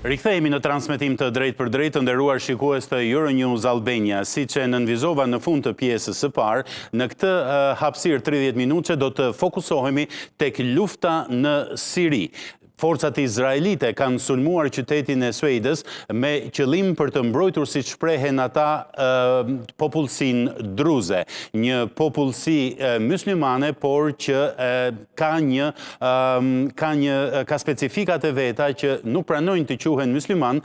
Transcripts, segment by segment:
Rikthehemi në transmetim të drejt për drejt të nderuar shikues të Euronews Albania, siç e nënvizova në fund të pjesës së parë, në këtë hapësirë 30 minutë do të fokusohemi tek lufta në Siri. Forcat izraelite kanë sulmuar qytetin e Suedës me qëllim për të mbrojtur, siç shprehen ata, popullsinë druze. Një popullsi myslimane, por që ka specifikat e veta që nuk pranojnë të quhen mysliman,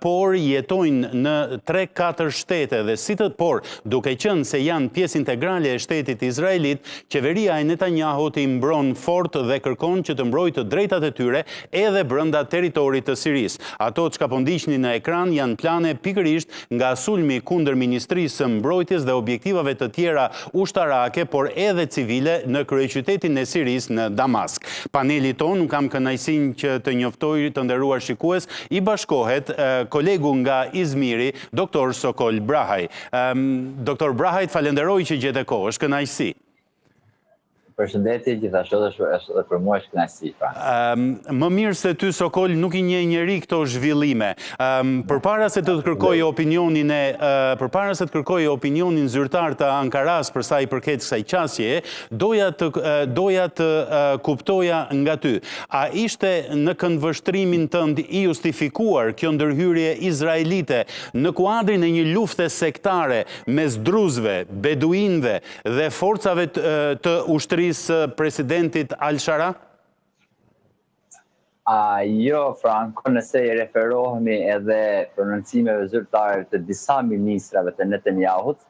por jetojnë në 3-4 shtete dhe por duke qenë se janë pjesë integrale e shtetit izraelit, qeveria e Netanyahut i mbron fort dhe kërkon që të mbrojë të drejtat e tyre edhe brenda teritorit të Siris. Ato që ka po ndiqni në ekran janë plane pikërisht nga sulmi kundër Ministrisë së Mbrojtjes dhe objektivave të tjera ushtarake, por edhe civile në kryeqytetin e Siris në Damask. Paneli ton, kam kënaqësinë që të njoftoj të nderuar shikues, i bashkohet kolegu nga Izmiri, Dr. Sokol Brahaj. Dr. Brahaj, falenderoj që gjete kohë, është kënaqësi. Përshëndetje, gjithashtu dhe për mua është kënaqësi. Më mirë se ty, Sokol, nuk i njeh njeri këto zhvillime. Përpara se të kërkoj opinionin zyrtar të Ankaras për sa i përket kësaj qasjeje, doja të kuptoja nga ty. A ishte në këndvështrimin tënd i justifikuar kjo ndërhyrje izraelite në kuadrin e një lufte sektare mes druzve, beduinëve dhe forcave të ushtrisë presidentit Al-Shara? Jo, Franco, nëse i referohemi edhe prononcimeve zyrtare të disa ministrave të Netanyahut,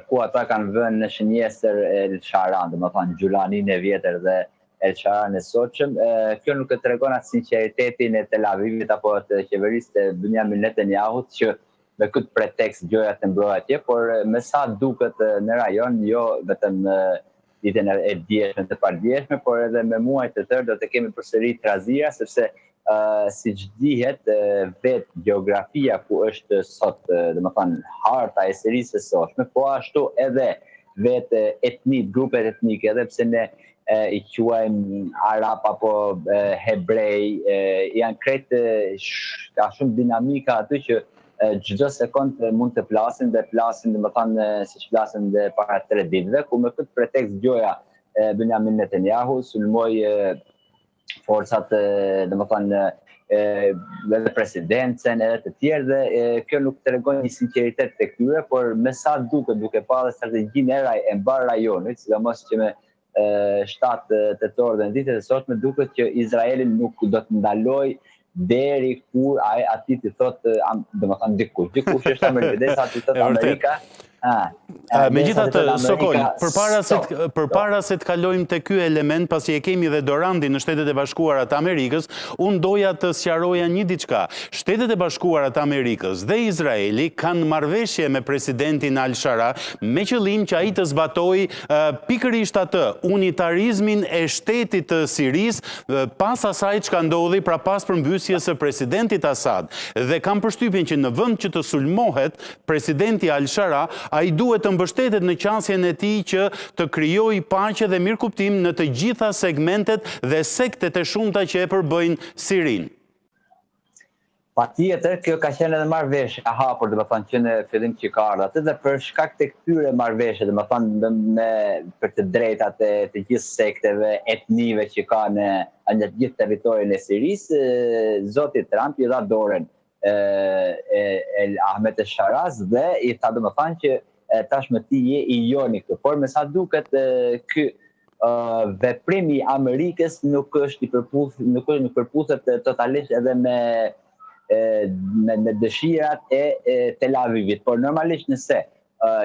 ku ata kanë vënë në shënjestër El-Sharan, dhe më thonë Gjulanin e vjetër dhe El-Sharan e sotshëm, kjo nuk e tregon atë sinqeritetin e Tel Avivit apo të qeverisë të Benjamin Netanyahut që me këtë pretekst gjërat të mbrojnë atje, por me sa duket në rajon, jo vetëm ditën e djeshme të pardjeshme, por edhe me muaj të tërë do të kemi përsëri trazira, sepse siç dihet vetë gjeografia ku është sot, domethënë harta e Sirisë së sotshme, po ashtu edhe vetë grupet etnike, edhe pse ne i quajmë arab apo hebrej, janë krejt ka shumë dinamika aty që çdo sekond mund të plasin dhe më thënë siç plasin dhe para 3 ditëve, ku me këtë pretekst gjoja Benjamin Netanyahu sulmoi forcat, më thënë edhe presidencën edhe të tjerë, dhe kjo nuk tregon një sinqeritet tek tyre, por me sa duket duke parë strategjinë e mbar rajonit, sidomos që me 7 tetor dhe në ditët e sotme duket që Izraeli nuk do të ndalojë deri kur ati të thotë, dhe më thamë dikush është Amerikë, ati të thotë Amerika. Megjithatë, Sokol, përpara se të kalojmë te ky element, pasi e kemi dhe Dorandi në Shtetet e Bashkuara të Amerikës, unë doja të sqaroja një diçka. Shtetet e Bashkuara të Amerikës dhe Izraeli kanë marrëveshje me presidentin Al-Shara me qëllim që ai të zbatojë pikërisht atë unitarizmin e shtetit të Sirisë pas asaj çka ndodhi pra pas përmbysjes së presidentit Assad. Dhe kam përshtypjen që në vend që të sulmohet presidenti Al-Shara, ai duhet të mbështetet në qasjen e tij që të krijojë paqe dhe mirëkuptim në të gjitha segmentet dhe sektet e shumta që e përbëjnë Sirinë. Patjetër, kjo ka qenë edhe marrëveshje e hapur, domethënë që në fillim që ka ardhur atë, dhe për shkak të këtyre marrëveshjeve, domethënë për të drejtat e të gjithë sekteve etnive që ka në të gjithë territorin e Sirisë, zoti Trump i dha dorën Ahmet el-Sharaz dhe i tha domethënë që tashmë ti je i joni këtu. Por me sa duket ky veprim i Amerikës nuk përputhet totalisht edhe me dëshirat e Tel Avivit. Por normalisht nëse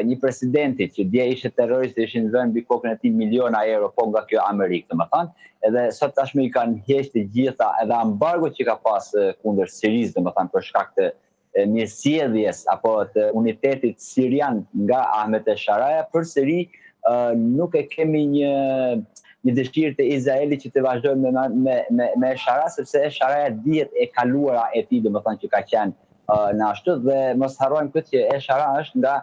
një presidenti që dje ishte terrorist, ishin vënë mbi kokën e tij miliona euro po nga kjo Amerikë, domethënë, edhe sot tashmë i kanë heqë të gjitha edhe ambargot që ka pas kundër Sirisë, domethënë për shkak të mirësjelljes apo të unitetit sirian nga Ahmet el-Sharaja, përsëri nuk e kemi një dëshirë të Izraelit që të vazhdojmë me el-Shara, sepse el-Sharaja dihet e kaluara e tij, domethënë që ka qenë në ashtu, dhe mos harrojmë këtë që el-Shara është nga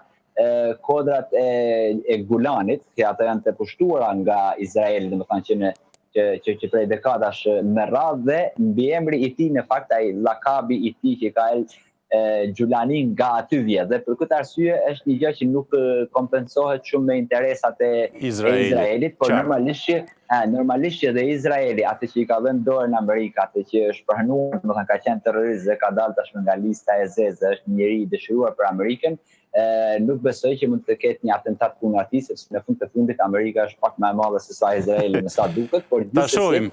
kodrat e Gulanit, që ato janë të pushtuara nga Izraeli, domethënë që që prej dekadash me radhë dhe mbi emri i tij në fakt ai llakabi i tij që ka Gjulani nga aty vjet dhe për këtë arsye është një gjë që nuk kompensohet shumë me interesat e Izraelit, por normalisht që dhe Izraeli atë që i ka dhënë dorën Amerika, atë që është pranuar, domethënë ka qenë terrorist dhe ka dalë tashmë nga lista e zezë, është një njeri i dëshiruar për Amerikën, nuk besoj që mund të ketë një atentat kundër atij, sepse në fund të fundit Amerika është pak më e madhe se sa Izraeli me sa duket, por ta shohim.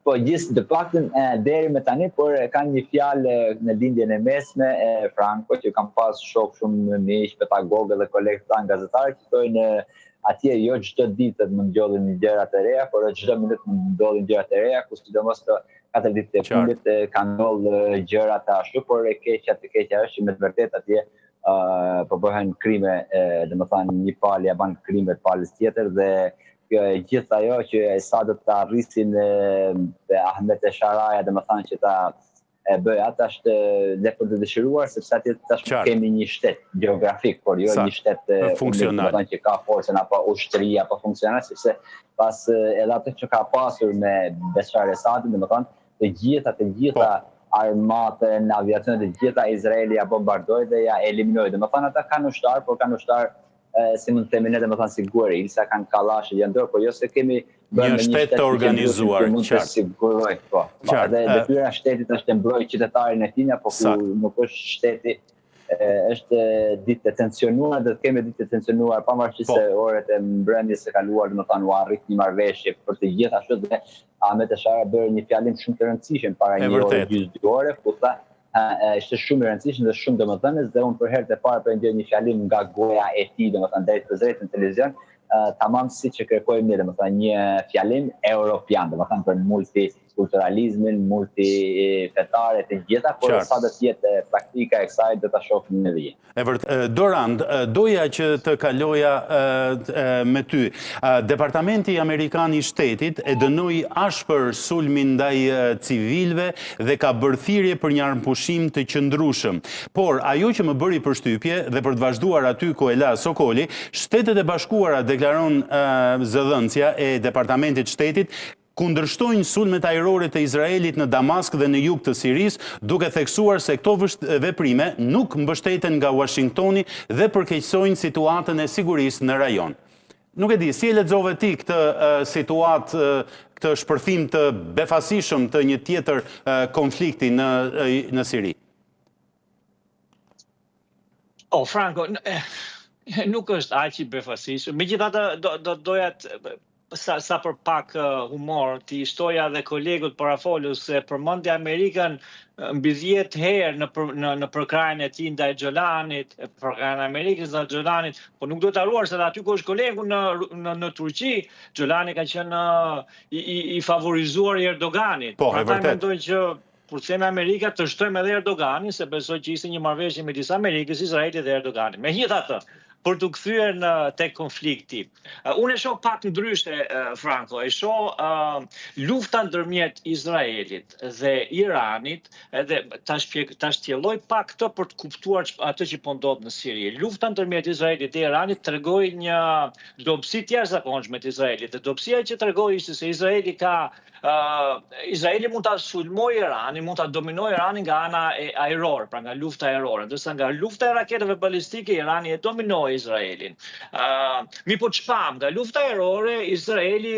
Po gjithë të paktën deri me tani, por kanë një fjalë në lindjen e mesme Franco, që kam pas shok shumë miq, pedagogë dhe kolegë tanë gazetarë që thonë atje jo çdo ditë më ndodhin gjëra të reja, por çdo minutë më ndodhin gjëra të reja, ku sidomos të 4 ditë të fundit kanë ndodhur gjëra të ashtu, por e keqja është që me të vërtetë atje po bëhen krime, domethënë një palë ja bën krime të palës tjetër dhe gjithë ajo që sa do të arrisin Ahmet e Sharaja, domethënë që ta bëj atë është dhe për të dëshiruar, sepse atje tash kemi një shtet gjeografik, por jo një shtet funksional që ka forcën apo ushtri apo funksionar, sepse pas edhe atë që ka pasur me Bashar al-Assadin, domethënë të gjitha armatën, aviacionet, të gjitha Izraeli ja bombardoi dhe ja eliminoi. Domethënë ata kanë ushtar, por kanë ushtar si mund të themi ne domethënë siguri, ilsa kanë kallashe janë dorë, por jo se kemi një shtet të organizuar, qartë. Siguroj, po. Dhe detyra e shtetit është të mbrojë qytetarin e tij, apo ku nuk është shteti, është ditë e tensionuar, dhe të kemi ditë e tensionuar pavarësisht se orët e mbrëmjes së kaluar, domethënë u arrit një marrëveshje për të gjitha ashtu dhe Ahmet e Shara bëri një fjalim shumë të rëndësishëm para një ore gjysmë dy ore, ku tha ishte shumë i rëndësishëm dhe shumë domethënës dhe unë për herë të parë për një fjalim nga goja e tij, domethënë drejt për drejt në televizion, tamam siç e kërkojmë ne, domethënë një fjalim europian, domethënë për multikulturalizmin, multifetare të gjitha, por sa do të jetë praktika e kësaj do ta shohim në vijim. Dorand, doja që të kaloja me ty. Departamenti Amerikan i Shtetit e dënoi ashpër sulmin ndaj civilëve dhe ka bërë thirrje për një armpushim të qëndrueshëm. Por ajo që më bëri përshtypje dhe për të vazhduar aty ku e la Sokoli, Shtetet e Bashkuara deklaron zëdhënësja e Departamentit Shtetit kundërshtojnë sulmet ajrore të Izraelit në Damask dhe në jug të Siris, duke theksuar se këto veprime nuk mbështeten nga Washingtoni dhe përkeqësojnë situatën e sigurisë në rajon. Nuk e di, si e lexove ti këtë situatë, këtë shpërthim të befasishëm të një tjetër konflikti në Siri? Franco, nuk është aq i befasishëm. Megjithatë doja sa për pak humor, ti shtoja dhe kolegut parafolus se përmendi Amerikën mbi 10 herë në përkrajën e tij ndaj Xholanit, përkrajën e Amerikës ndaj Xholanit, po nuk do të harruar se aty ku është kolegu në Turqi, Xholani ka qenë i favorizuar i Erdoganit. Po, e vërtet. Mendoj që kur themi Amerika të shtojmë edhe Erdoganin, se besoj që ishte një marrëveshje midis Amerikës, Izraelit dhe Erdoganit. Megjithatë, për të kthyer tek konflikti. Unë e shoh pak ndryshe, Franco, e shoh lufta ndërmjet Izraelit dhe Iranit, edhe ta shtjelloj pak këtë për të kuptuar atë që po ndodh në Siri. Lufta ndërmjet Izraelit dhe Iranit tregoi një dobësi të jashtëzakonshme të Izraelit. Dhe dobësia që tregoi ishte se Izraeli mund ta sulmojë Iranin, mund ta dominojë Iranin nga ana ajrore, pra nga lufta ajrore, ndërsa nga lufta e raketeve balistike Irani e dominoi Izraelin. Mi po çpam, nga lufta ajrore Izraeli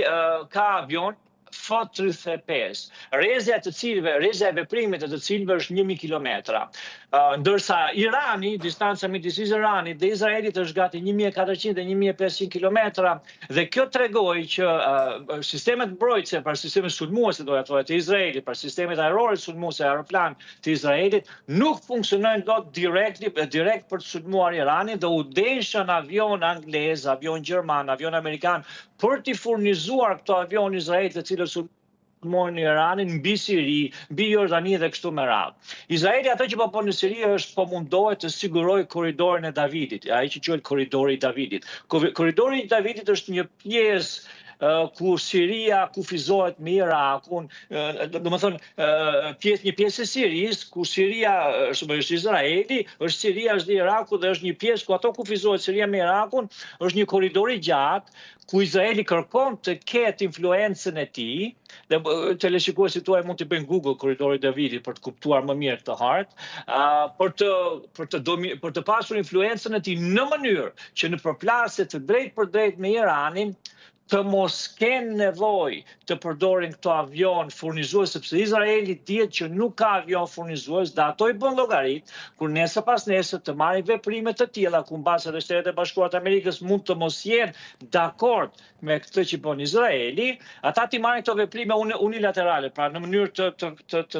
ka avion F-35, rrezja e veprimit të cilëve është 1000 kilometra. Ndërsa Irani, distanca midis Iranit dhe Izraelit është gati 1400 dhe 1500 kilometra, dhe kjo tregoi që sistemet mbrojtëse, pra sistemet sulmuese doja thoya të Izraelit, pra sistemet ajrore sulmuese aeroplan të Izraelit nuk funksionojnë dot direkt për të sulmuar Iranin dhe u deshën avion anglez, avion gjerman, avion amerikan për t'i furnizuar këto avion Izraelit të cilët sulmojnë Iranin mbi Siri, mbi Jordani dhe kështu me radhë. Izraeli atë që po bën në Siri është po mundohet të sigurojë korridorin e Davidit, ai që quhet korridori i Davidit. Korridori i Davidit është një pjesë ku Siria kufizohet me Irakun, një pjesë e Sirisë, ku Siria është Izraeli, është Siria, është Iraku dhe është një pjesë ku ato kufizohet Siria me Irakun, është një korridor i gjatë, ku Izraeli kërkon të ketë influencën e tij, dhe teleshikuesit tuaj mund të bëjnë Google korridori i Davidit për të kuptuar më mirë këtë hartë, për të pasur influencën e tij në mënyrë që në përplasje të drejt për drejt me Iranin të mos kenë nevojë të përdorin këto avion furnizues, sepse Izraeli dihet që nuk ka avion furnizues, dhe ato i bën llogarit kur nesër pas nesër të marrin veprime të tilla ku mbas edhe Shtetet e Bashkuara të Amerikës mund të mos jenë dakord me këtë që bën Izraeli, ata ti marrin këto veprime unilaterale, pra në mënyrë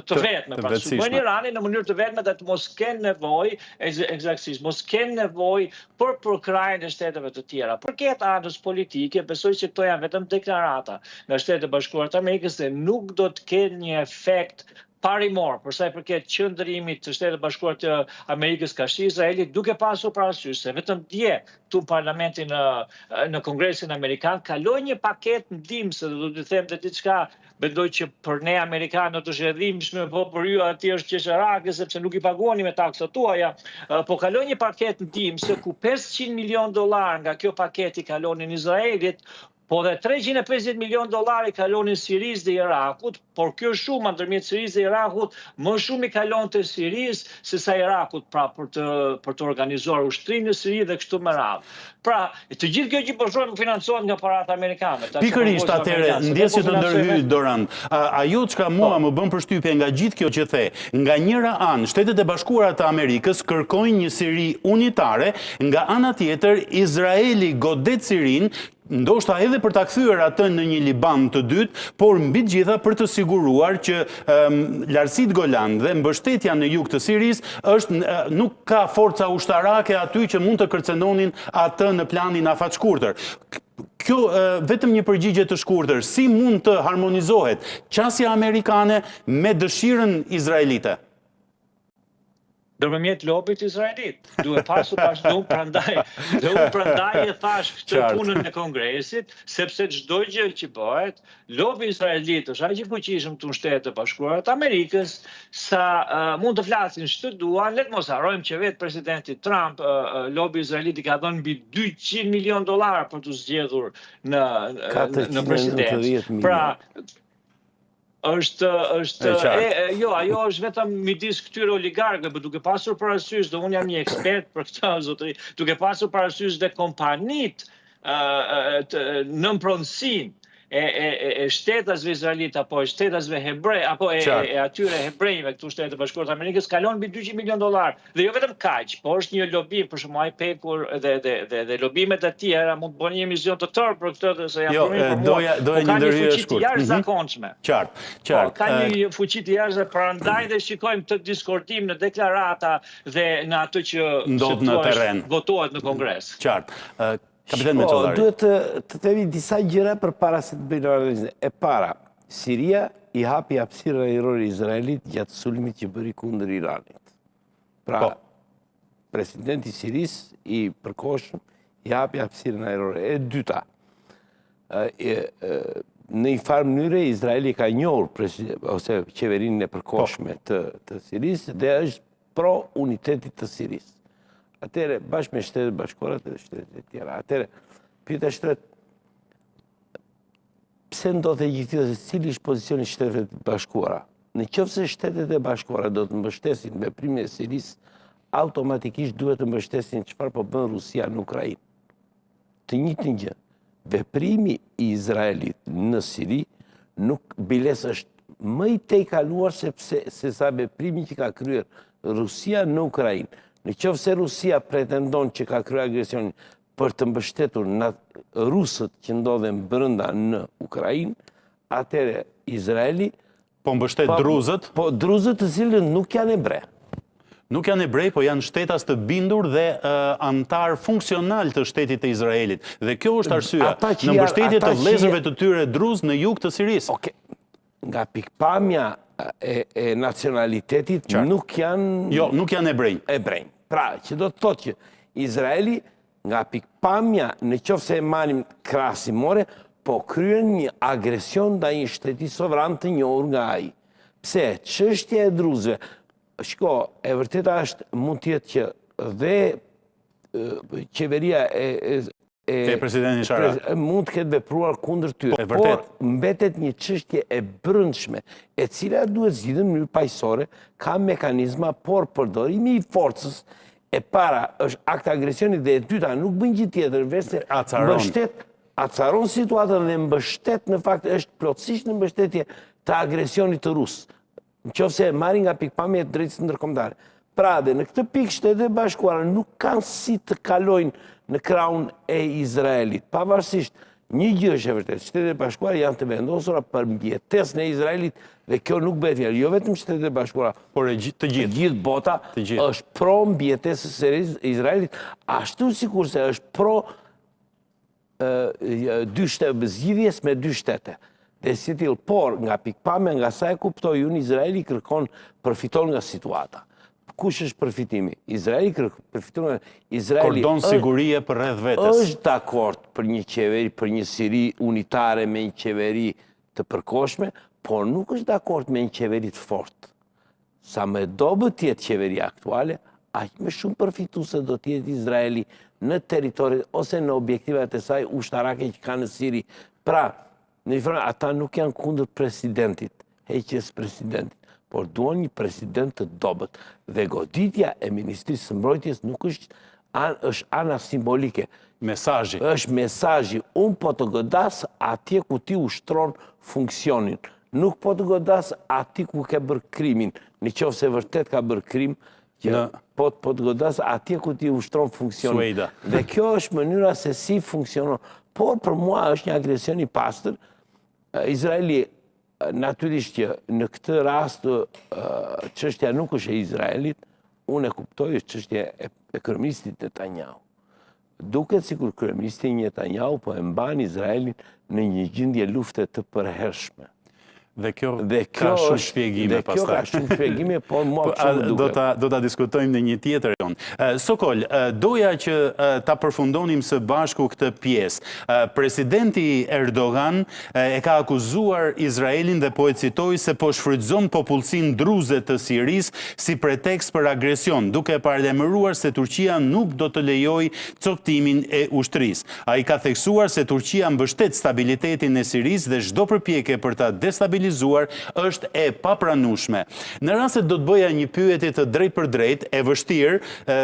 të vetme, pra si bën Irani në mënyrë të vetme dhe të mos kenë nevojë, eksaktësisht, mos kenë nevojë për përkrajën e shteteve të tjera. Përket anës politike, besoj që këto janë vetëm deklarata nga Shtetet e Bashkuara të Amerikës dhe nuk do të kenë një efekt parimor për sa i përket qëndrimit të Shtetet e Bashkuara të Amerikës kashë Izraelit, duke pasur parasysh se vetëm dje tu në parlamentin në Kongresin Amerikan kaloi një paketë ndihmëse, do të them të diçka, mendoj që për ne Amerikanët është rrjedhimshme, po për ju aty është qesharake sepse nuk i paguani me taksat tuaja, po kaloi një paketë ndihmëse ku $500 milion nga kjo paketë i kalonin Izraelit, po dhe $350 milion i kalonin Sirisë dhe Irakut, por kjo shumë ndërmjet Sirisë dhe Irakut, më shumë i kalon të Sirisë se sa Irakut, pra për të organizuar ushtrinë në Siri dhe kështu me radhë. Pra, të gjithë kjo që po shohim financohet nga parat amerikane. Pikërisht atëherë, ndjes që të ndërhyj Doran, ajo çka mua më bën përshtypje nga gjithë kjo që the, nga njëra anë Shtetet e Bashkuara të Amerikës kërkojnë një Siri unitare, nga ana tjetër Izraeli godet Sirinë, ndoshta edhe për ta kthyer atë në një Liban të dytë, por mbi të gjitha për të siguruar që lartësitë Golan dhe mbështetja në jug të Sirisë nuk ka forca ushtarake aty që mund të kërcenonin atë në planin afatshkurtër. Kjo vetëm një përgjigje të shkurtër, si mund të harmonizohet qasja amerikane me dëshirën izraelite? Ndërmjet lobit izraelit. Duhet pasur unë prandaj e thash këtë punën e Kongresit, sepse çdo gjë që bëhet, lobi izraelit është aq i fuqishëm këtu në Shtetet e Bashkuara të Amerikës, sa mund të flasin ç'të duan, le të mos harrojmë që vetë presidenti Trump, lobi izraelit i ka dhënë mbi $200 milion për të zgjedhur në presidencë. Pra, jo, ajo është vetëm midis këtyre oligarkëve, por duke pasur parasysh, dhe unë jam një ekspert për këtë zotëri, duke pasur parasysh dhe kompanitë nën pronësinë e shtetasve izraelit apo e shtetasve hebrej apo e atyre hebrejve këtu Shtetet e Bashkuara të Amerikës kalon mbi $200 milion. Dhe jo vetëm kaq, por është një lobi, për shembull IPEC-u dhe lobimet e tjera mund të bëjnë një emision të tërë për këtë se janë doja një ndërhyrje e shkurtër. Jashtëzakonshme. Qartë. Ka një fuqi të jashtëzakonshme, prandaj dhe shikojmë të diskordim në deklarata dhe në atë që ndodh në terren, votohet në Kongres. Qartë. Kapiten Meçollari. Duhet të themi disa gjëra përpara se të bëjnë analizën. E para, Siria i hapi hapësirën ajrore Izraelit gjatë sulmit që bëri kundër Iranit. Pra, presidenti i Sirisë i përkohshëm i hapi hapësirën ajrore. E dyta, në një farë mënyre Izraeli ka njohur ose qeverinë e përkohshme të Sirisë dhe është pro unitetit të Sirisë. Atëre, bashkë me Shtetet e Bashkuara dhe shtetet e tjera. Atëre, pyetja është pse ndodhet gjithë dhe cili është pozicioni i Shteteve të Bashkuara? Në qoftë se Shtetet e Bashkuara do të mbështesin veprimet e Sirisë, automatikisht duhet të mbështesin çfarë po bën Rusia në Ukrainë. Të njëjtën gjë. Veprimi i Izraelit në Siri nuk biles është më i tejkaluar se sa veprimi që ka kryer Rusia në Ukrainë. Në qoftë se Rusia pretendon që ka kryer agresionin për të mbështetur rusët që ndodhen brenda në Ukrainë, atëherë Izraeli po mbështet druzët? Po druzët të cilët nuk janë ebrej. Nuk janë ebrej, po janë shtetas të bindur dhe antar funksional të shtetit të Izraelit. Dhe kjo është arsyeja në mbështetje të vëllezërve të tyre druz në jug të Sirisë. Nga pikpamja e nacionalitetit nuk janë... Jo, nuk janë ebrej. Ebrej. Pra, që do të thotë që Izraeli nga pikpamja në qoftë se e marrim krahasimore, po kryen një agresion ndaj një shteti sovran të njohur nga ai. Pse? Çështja e druzëve. Shiko, e vërteta është mund të jetë që dhe qeveria e presidentin Shara mund të ketë vepruar kundër tyre, vërtet. por mbetet një çështje e brendshme, e cila duhet zgjidhur në mënyrë paqësore, ka mekanizma, por përdorimi i forcës e para është akt agresioni dhe e dyta nuk bën gjë tjetër veç se acaron situatën dhe mbështet në fakt është plotësisht në mbështetje të agresionit të rusë. Nëse marrin nga pikpamja e drejtësisë ndërkombëtare. Pra dhe në këtë pikë Shtetet e Bashkuara nuk kanë si të kalojnë në krahun e Izraelit. Pavarësisht, një gjë është e vërtetë, Shtetet e Bashkuara janë të vendosura për mbjetesën e Izraelit dhe kjo nuk bëhet fjalë jo vetëm Shtetet e Bashkuara, por të gjithë bota është pro mbjetesës së Izraelit, ashtu sikurse është pro zgjidhjes me dy shtete. Dhe si tillë, por nga pikpamja nga sa e kuptoj unë, Izraeli kërkon përfiton nga situata. Kush është përfitimi? Izraeli përfiton nga Izraeli. Kordon sigurie për rreth vetes. Është dakord për një qeveri, për një Siri unitare me një qeveri të përkohshme, por nuk është dakord me një qeveri të fortë. Sa më dobët të jetë qeveria aktuale, aq më shumë përfituese do të jetë Izraeli në territorit ose në objektivat e saj ushtarake që ka në Siri. Pra, në një ata nuk janë kundër presidentit, heqjes presidentit, por duan një president të dobët. Dhe goditja e Ministrisë së Mbrojtjes nuk është ana simbolike. Mesazhi. Është mesazhi, unë po të godas atje ku ti ushtron funksionin. Nuk po të godas atje ku ke bërë krimin. Nëse vërtet ka bërë krim, po të godas atje ku ti ushtron funksionin. Sueda. Dhe kjo është mënyra se si funksionon. Por për mua është një agresion i pastër. Izraeli, natyrisht që në këtë rast çështja nuk është e Izraelit, unë e kuptoj është çështja e kryeministit Netanyahu. Duket sikur kryeministi Netanyahu po e mban Izraelin në një gjendje lufte të përhershme. Dhe kjo ka shumë shpjegime pastaj. Dhe kjo ka shumë shpjegime, por mua shumë duket. Do ta diskutojmë në një tjetër jon. Sokol, doja që ta përfundonim së bashku këtë pjesë. Presidenti Erdogan e ka akuzuar Izraelin dhe po e citoj se po shfrytëzon popullsinë druze të Sirisë si pretekst për agresion, duke paralajmëruar se Turqia nuk do të lejojë coptimin e ushtrisë. Ai ka theksuar se Turqia mbështet stabilitetin e Sirisë dhe çdo përpjekje për ta destabilizuar është e papranueshme. Në rast se do të bëja një pyetje të drejtë për drejtë, e vështirë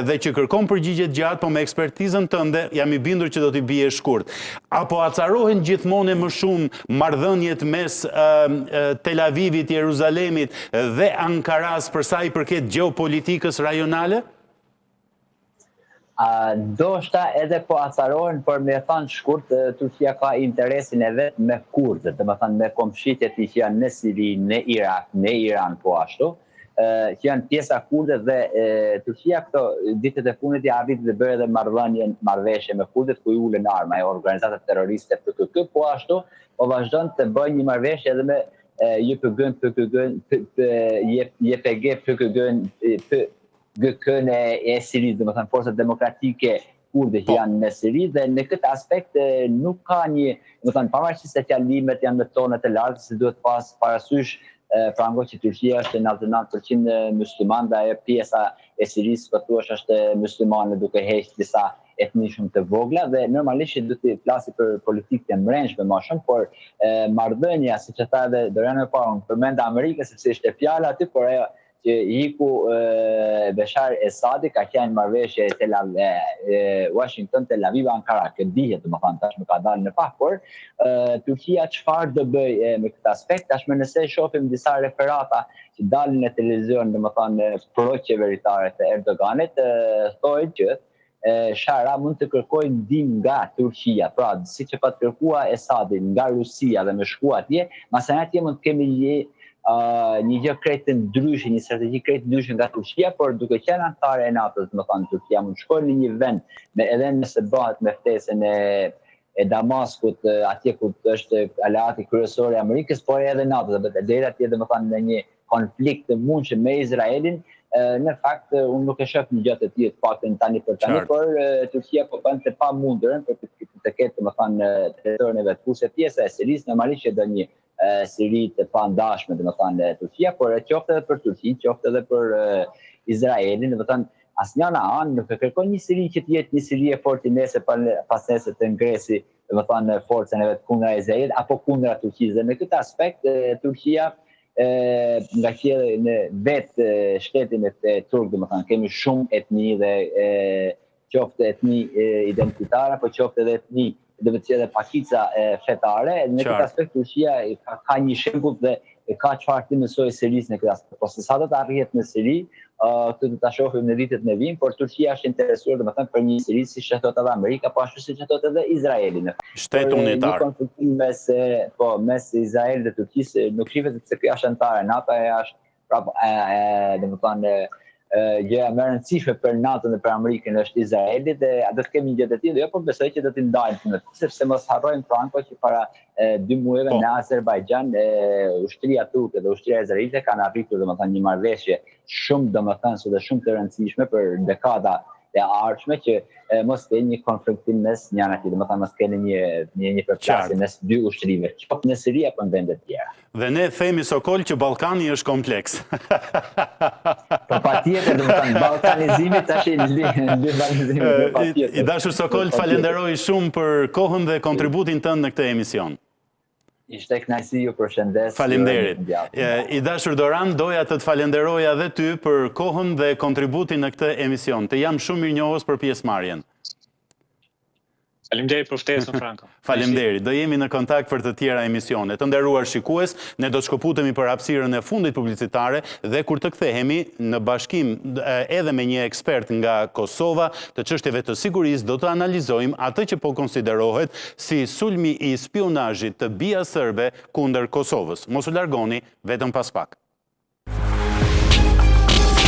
dhe që kërkon përgjigje gjatë, po me ekspertizën tënde jam i bindur që do t'i bie shkurt. Apo acarohen gjithmonë më shumë marrëdhëniet mes Tel Avivit, Jeruzalemit dhe Ankaras për sa i përket gjeopolitikës rajonale? Do shta edhe po acarohen, për me thënë shkurt, Turqia ka interesin e vetë me kurdët, dhe me thënë me komshitjet që janë në Siri, në Irak, në Iran po ashtu, që janë pjesa kurdët dhe Turqia këto ditët e fundit i arrit dhe bërë edhe marrëveshje me kurdët ku i ulën arma e organizatat terroriste PKK, po ashtu po vazhdon të bëjë një marrëveshje edhe me YPG, PKK, GK-n e Sirisë, dhe më thënë forcat demokratike kurde që janë në Siri, dhe në këtë aspekt nuk ka një, më thënë, pavarësisht se fjalimet janë me tone të lartë, se duhet pas parasysh frango që Turqia është 99% musliman, dhe ajo pjesa e Sirisë këtuash është muslimane duke heqë disa etni shumë të vogla, dhe normalisht që duhet të flasi për politikë të mbrëmshme më shumë, por marrëdhënia, siç e tha edhe Dorian më parë, përmend Amerikën sepse ishte fjala aty, por ajo që iku Bashar Esadi ka qenë marrëveshje Washington, Tel Aviv, Ankara, këtë dihet, më thënë, tashmë ka dalë në fakt, por Turqia çfarë do bëj me këtë aspekt, tashmë nëse shohim disa referata që dalin në televizion, më thënë, pro-qeveritare të Erdoganit, thonë që Shara mund të kërkojë ndihmë nga Turqia, pra siç e ka kërkuar Esadi nga Rusia dhe më shkuat atje, masana atje mund të kemi një gjë krejt të ndryshe, një strategji krejt të ndryshe nga Turqia, por duke qenë anëtare e NATO-s, më thënë, Turqia mund shkojë në një vend, edhe nëse bëhet me ftesën e Damaskut, atje ku është aleati kryesor i Amerikës, por edhe NATO, deri atje, domethënë, në një konflikt të mundshëm me Izraelin, në fakt unë nuk e shoh një gjë të tillë të paktën tani për tani, Qartë. por Turqia po bën të pamundurën për të ketë domethënë territorin e vet. Kurse pjesa e Sirisë normalisht që do një Siri të pandashme domethënë Turqia, por qoftë edhe për Turqinë, qoftë edhe për Izraelin, domethënë asnjëna anë nuk e kërkon një Siri që të jetë një Siri e fortë nesër pas nesër të ngresi domethënë forcën e vet kundra Izraelit apo kundra Turqisë. Dhe në këtë aspekt Turqia nga që në vetë shtetin e turk, domethënë kemi shumë etni dhe qoftë etni identitare, apo qoftë edhe etni dhe edhe pakica fetare. Në këtë aspekt Turqia ka një shembull dhe ka çfarë të mësojë Sirisë në këtë aspekt. Po se sa do të arrihet në Siri, këtë do ta shohim në vitet në vijim, por Turqia është interesuar domethënë për një Siri siç e thot edhe Amerika, po ashtu siç e thot edhe Izraeli. Shtet unitar. Një konfliktim mes Izraelit dhe Turqisë nuk shihet sepse kjo është anëtare NATO, është domethënë gjëja më e rëndësishme për NATO dhe për Amerikën është Izraeli dhe do të kemi një gjë të tillë, jo, por besoj që do t'i ndajmë, sepse mos harrojmë Franco që para 2 muajve në Azerbajxhan ushtria turke dhe ushtria izraelite kanë arritur domethënë një marrëveshje shumë domethënëse dhe shumë të rëndësishme për dekada e ardhshme që mos kenë një konfliktim mes njëra tjetrit, domethënë mos kenë një përplasje mes dy ushtrive, qoftë në Siri apo në vende të tjera. Dhe ne themi Sokol që Ballkani është kompleks. Po patjetër, domethënë ballkanizimi tash I dashur Sokol, falenderoj shumë për kohën dhe kontributin tënd në këtë emision. Ishte kënaqësi, ju përshëndes. Faleminderit. I dashur Doran, doja të falenderoja edhe ty për kohën dhe kontributin në këtë emision. Të jam shumë mirënjohës për pjesëmarrjen. Faleminderit për ftesën, Franco. Faleminderit. Do jemi në kontakt për të tjera emisione. Të nderuar shikues, ne do të shkëputemi për hapësirën e fundit publicitare dhe kur të kthehemi në bashkim edhe me një ekspert nga Kosova të çështjeve të sigurisë, do të analizojmë atë që po konsiderohet si sulmi i spionazhit të bija serbe kundër Kosovës. Mos u largoni, vetëm pas pak.